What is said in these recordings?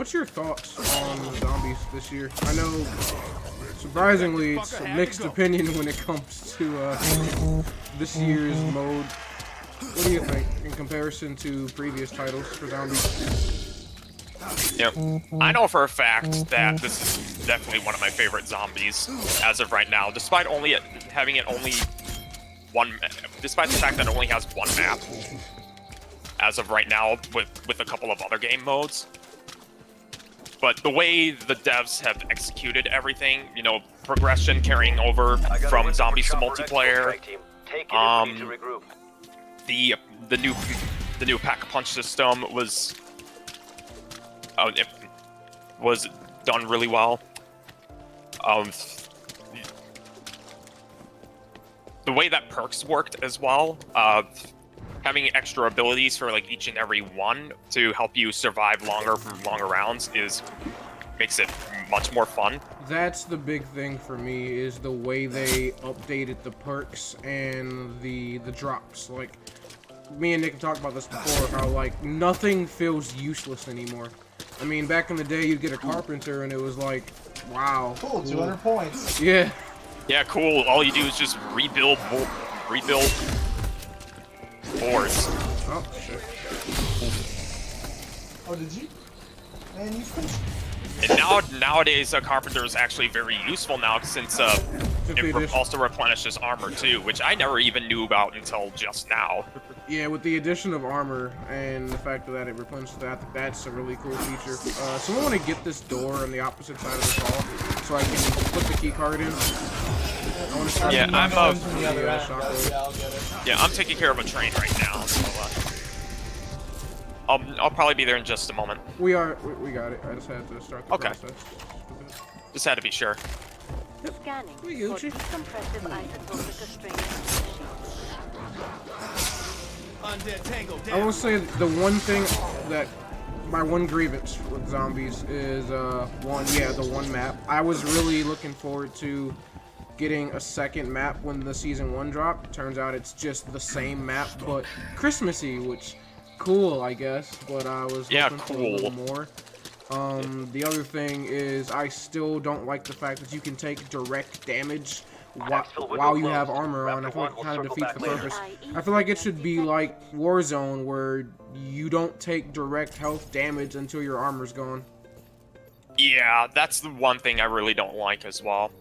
what's your thoughts on zombies this year? I know, surprisingly, it's a mixed opinion when it comes to this year's mode. What do you think in comparison to previous titles for zombies? Yep. I know for a fact that this is definitely one of my favorite zombies as of right now, despite only having it only one, despite the fact that it only has one map as of right now with a couple of other game modes. But the way the devs have executed everything, you know, progression carrying over from zombies to multiplayer, the new pack-a-punch system was done really well. The way that perks worked as well, having extra abilities for like each and every one to help you survive longer rounds makes it much more fun. That's the big thing for me, is the way they updated the perks and the drops. Like, me and Nick have talked about this before, how like nothing feels useless anymore. I mean, back in the day, you'd get a carpenter and it was like, wow. Cool, 200 points. Yeah. Yeah, cool. All you do is just rebuild boards. Oh, shit. Oh, did you? Man, you finished. And nowadays, a carpenter is actually very useful now, since it also replenishes armor too, which I never even knew about until just now. Yeah, with the addition of armor and the fact that it replenishes that, that's a really cool feature. So I want to get this door on the opposite side of the hall so I can put the key card in. I want to start I'm taking care of a train right now, so I'll probably be there in just a moment. We got it. I just had to start the process. Just had to be sure. Scanning for decompressive isotopic restraint. I will say the one thing that my one grievance with zombies is the one map. I was really looking forward to getting a second map when the season 1 dropped. Turns out it's just the same map but Christmassy, which cool, I guess, but I was hoping for a little more. The other thing is I still don't like the fact that you can take direct damage while you have armor on. I feel like it kind of defeats the purpose. I feel like it should be like Warzone, where you don't take direct health damage until your armor's gone. Yeah, that's the one thing I really don't like as well.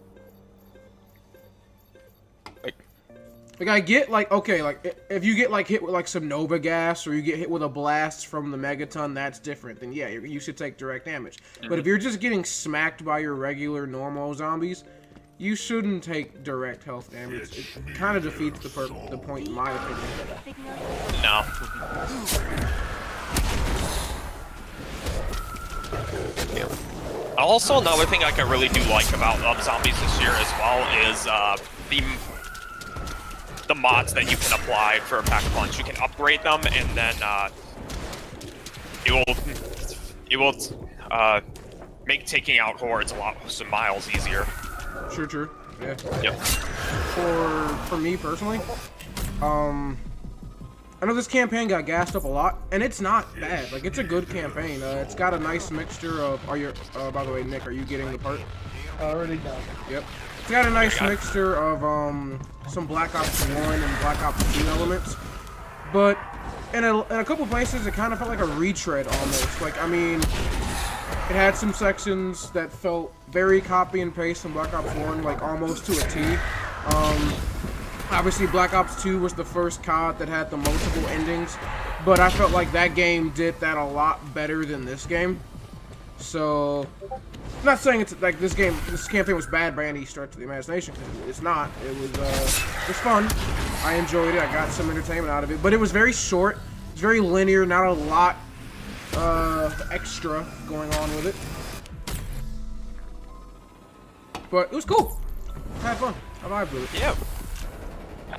Like, I get, like, okay, like, if you get, like, hit with, like, some Nova gas, or you get hit with a blast from the Megaton, that's different. Then, yeah, you should take direct damage. But if you're just getting smacked by your regular, normal zombies, you shouldn't take direct health damage. It kind of defeats the point, in my opinion. No. Also, another thing like, I really do like about zombies this year as well is the mods that you can apply for a pack-a-punch. You can upgrade them, and then it will make taking out hordes some miles easier. True. Yeah. Yep. For me personally, I know this campaign got gassed up a lot, and it's not bad. Like, it's a good campaign. It's got a nice mixture of. By the way, Nick, are you getting the part? Already done. Yep. It's got a nice mixture of some Black Ops 1 and Black Ops 2 elements, but in a couple places it kind of felt like a retread almost. Like, I mean, it had some sections that felt very copy and paste from Black Ops 1, like almost to a T. Obviously, Black Ops 2 was the first COD that had the multiple endings, but I felt like that game did that a lot better than this game. So, I'm not saying it's like this campaign was bad by any stretch of the imagination, because it's not. It was fun. I enjoyed it. I got some entertainment out of it, but it was very short. It's very linear. Not a lot extra going on with it. But it was cool. I had fun. I vibed with it. Yeah.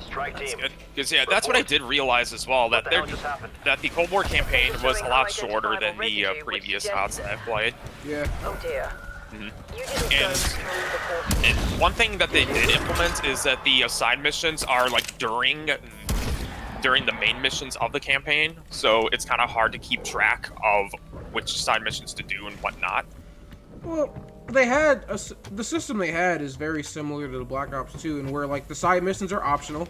Strike team. That's good. Because yeah, that's what I did realize as well, that the Cold War campaign was a lot shorter than the previous CODs that I've played. Yeah. Oh dear. And one thing that they did implement is that the side missions are like during during the main missions of the campaign, so it's kind of hard to keep track of which side missions to do and whatnot. Well, they had the system they had is very similar to the Black Ops 2, and where like the side missions are optional,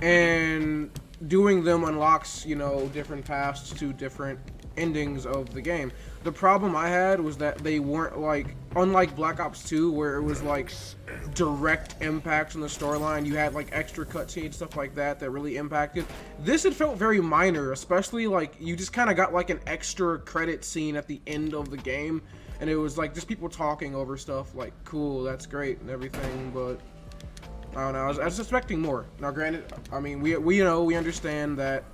and doing them unlocks, you know, different paths to different endings of the game. The problem I had was that they weren't like, unlike Black Ops 2, where it was like direct impacts on the storyline. You had like extra cutscenes, stuff like that really impacted. This, it felt very minor, especially like you just kind of got like an extra credit scene at the end of the game, and it was like just people talking over stuff like, cool, that's great and everything, but I don't know, I was expecting more. Now granted, I mean, we know, we understand that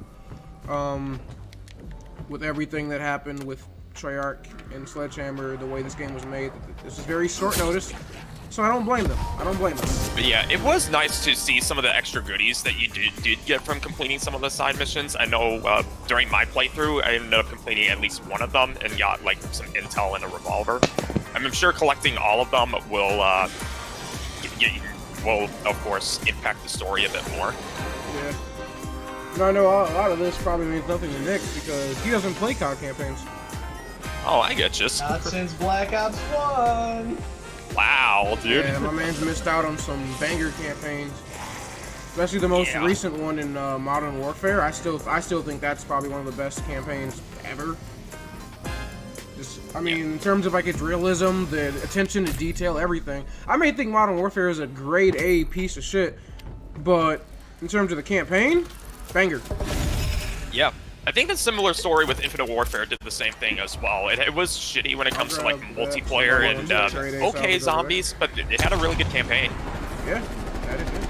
with everything that happened with Treyarch and Sledgehammer, the way this game was made, this is very short notice, so I don't blame them. I don't blame them. But yeah, it was nice to see some of the extra goodies that you did get from completing some of the side missions. I know during my playthrough, I ended up completing at least one of them and got like some intel and a revolver. I'm sure collecting all of them will of course impact the story a bit more. Yeah. No, I know a lot of this probably means nothing to Nick because he doesn't play COD campaigns. Oh, I get you. Not since Black Ops 1. Wow, dude. Yeah, my man's missed out on some banger campaigns, especially the most recent one in Modern Warfare. I still think that's probably one of the best campaigns ever. Just, I mean, in terms of like its realism, the attention to detail, everything. I may think Modern Warfare is a grade A piece of shit, but in terms of the campaign, banger. Yeah. I think a similar story with Infinite Warfare did the same thing as well. It was shitty when it comes to like multiplayer and okay zombies, but it had a really good campaign. Yeah, that is it.